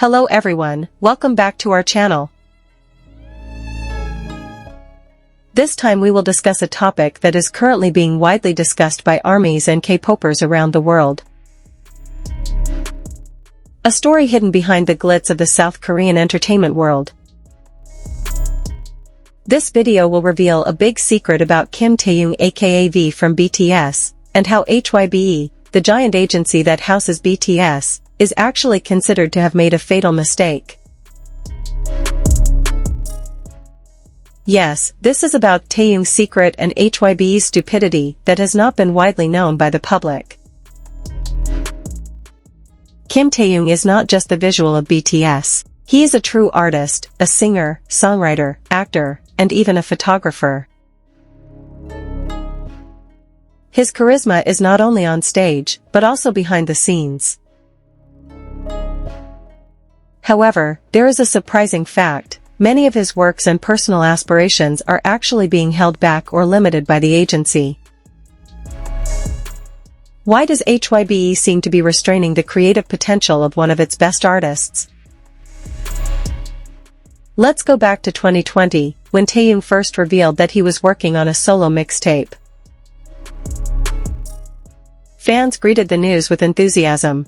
Hello everyone, welcome back to our channel. This time we will discuss a topic that is currently being widely discussed by ARMYs and K-popers around the world. A story hidden behind the glitz of the South Korean entertainment world. This video will reveal a big secret about Kim Teahyung aka V from BTS, and how HYBE, the giant agency that houses BTS, is actually considered to have made a fatal mistake. Yes, this is about Teahyung's secret and HYBE's stupidity that has not been widely known by the public. Kim Teahyung is not just the visual of BTS. He is a true artist, a singer, songwriter, actor, and even a photographer. His charisma is not only on stage, but also behind the scenes. However, there is a surprising fact: many of his works and personal aspirations are actually being held back or limited by the agency. Why does HYBE seem to be restraining the creative potential of one of its best artists? Let's go back to 2020, when Teahyung first revealed that he was working on a solo mixtape. Fans greeted the news with enthusiasm.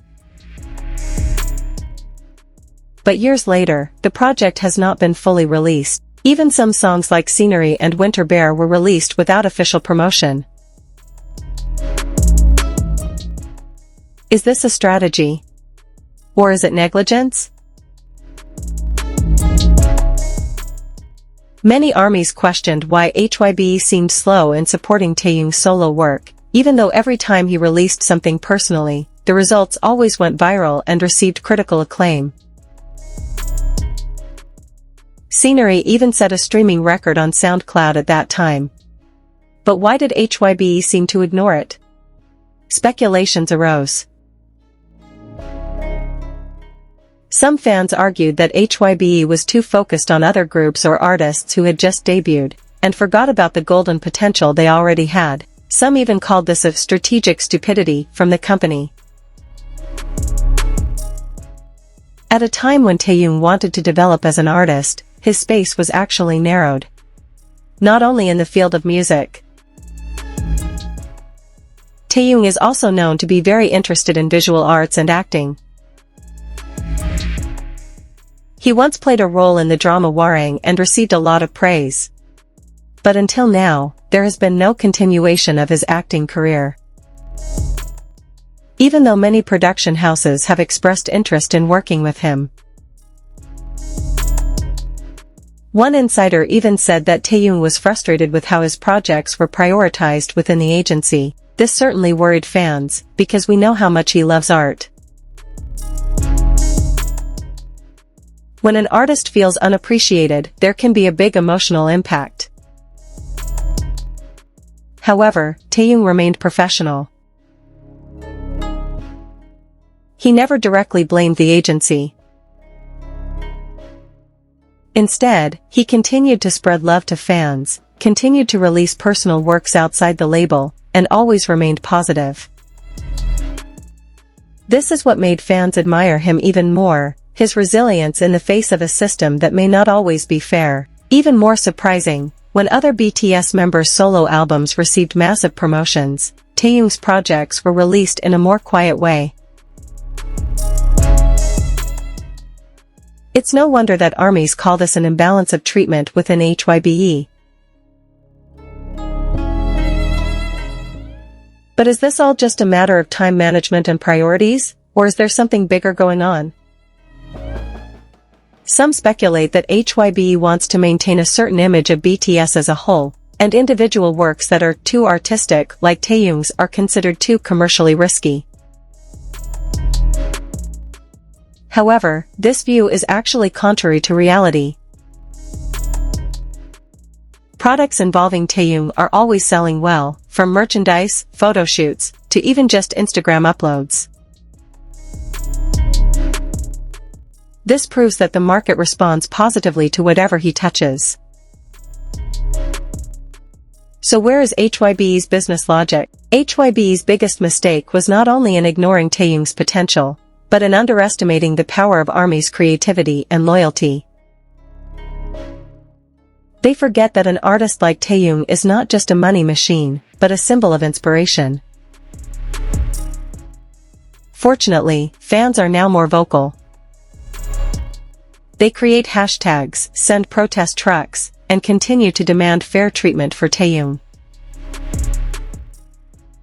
But years later, the project has not been fully released. Even some songs like Scenery and Winter Bear were released without official promotion. Is this a strategy? Or is it negligence? Many ARMYs questioned why HYBE seemed slow in supporting Teahyung's solo work, even though every time he released something personally, the results always went viral and received critical acclaim. Scenery even set a streaming record on SoundCloud at that time. But why did HYBE seem to ignore it? Speculations arose. Some fans argued that HYBE was too focused on other groups or artists who had just debuted, and forgot about the golden potential they already had. Some even called this a strategic stupidity from the company. At a time when Teahyung wanted to develop as an artist, his space was actually narrowed. Not only in the field of music. Teahyung is also known to be very interested in visual arts and acting. He once played a role in the drama Warang and received a lot of praise. But until now, there has been no continuation of his acting career. Even though many production houses have expressed interest in working with him. One insider even said that Teahyung was frustrated with how his projects were prioritized within the agency. This certainly worried fans, because we know how much he loves art. When an artist feels unappreciated, there can be a big emotional impact. However, Teahyung remained professional. He never directly blamed the agency. Instead, he continued to spread love to fans, continued to release personal works outside the label, and always remained positive. This is what made fans admire him even more: his resilience in the face of a system that may not always be fair. Even more surprising, when other BTS members' solo albums received massive promotions, Teahyung's projects were released in a more quiet way. It's no wonder that ARMYs call this an imbalance of treatment within HYBE. But is this all just a matter of time management and priorities, or is there something bigger going on? Some speculate that HYBE wants to maintain a certain image of BTS as a whole, and individual works that are too artistic, like Teahyung's, are considered too commercially risky. However, this view is actually contrary to reality. Products involving Teahyung are always selling well, from merchandise, photo shoots, to even just Instagram uploads. This proves that the market responds positively to whatever he touches. So where is HYBE's business logic? HYBE's biggest mistake was not only in ignoring Teahyung's potential, but in underestimating the power of ARMY's creativity and loyalty. They forget that an artist like Teahyung is not just a money machine, but a symbol of inspiration. Fortunately, fans are now more vocal. They create hashtags, send protest trucks, and continue to demand fair treatment for Teahyung.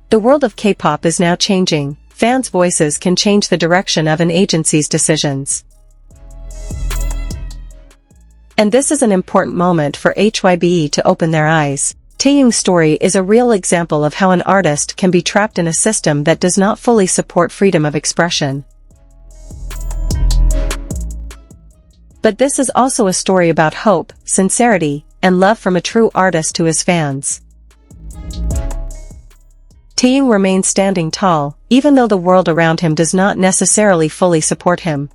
The world of K-pop is now changing. Fans' voices can change the direction of an agency's decisions. And this is an important moment for HYBE to open their eyes. Teahyung's story is a real example of how an artist can be trapped in a system that does not fully support freedom of expression. But this is also a story about hope, sincerity, and love from a true artist to his fans. Teahyung remains standing tall, even though the world around him does not necessarily fully support him.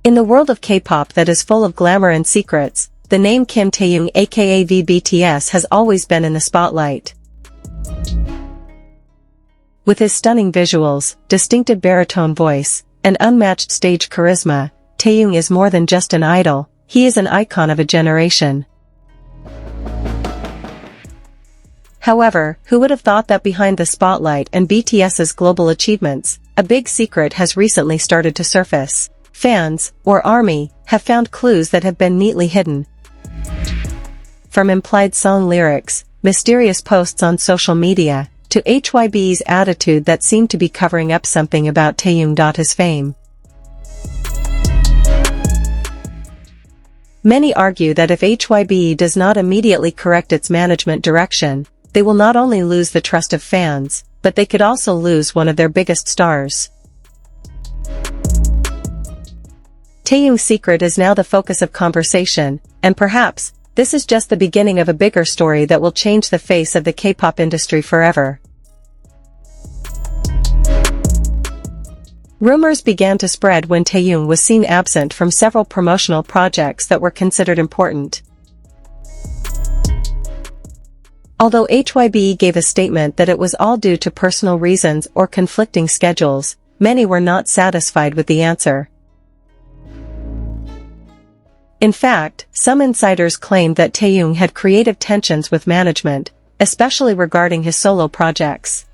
In the world of K-pop that is full of glamour and secrets, the name Kim Teahyung aka VBTS has always been in the spotlight. With his stunning visuals, distinctive baritone voice, and unmatched stage charisma, Teahyung is more than just an idol, he is an icon of a generation. However, who would have thought that behind the spotlight and BTS's global achievements, a big secret has recently started to surface. Fans, or ARMY, have found clues that have been neatly hidden. From implied song lyrics, mysterious posts on social media, to HYBE's attitude that seemed to be covering up something about Teahyung. Fame. Many argue that if HYBE does not immediately correct its management direction, they will not only lose the trust of fans, but they could also lose one of their biggest stars. Teahyung's secret is now the focus of conversation, and perhaps, this is just the beginning of a bigger story that will change the face of the K-pop industry forever. Rumors began to spread when Teahyung was seen absent from several promotional projects that were considered important. Although HYBE gave a statement that it was all due to personal reasons or conflicting schedules, many were not satisfied with the answer. In fact, some insiders claimed that Teahyung had creative tensions with management, especially regarding his solo projects.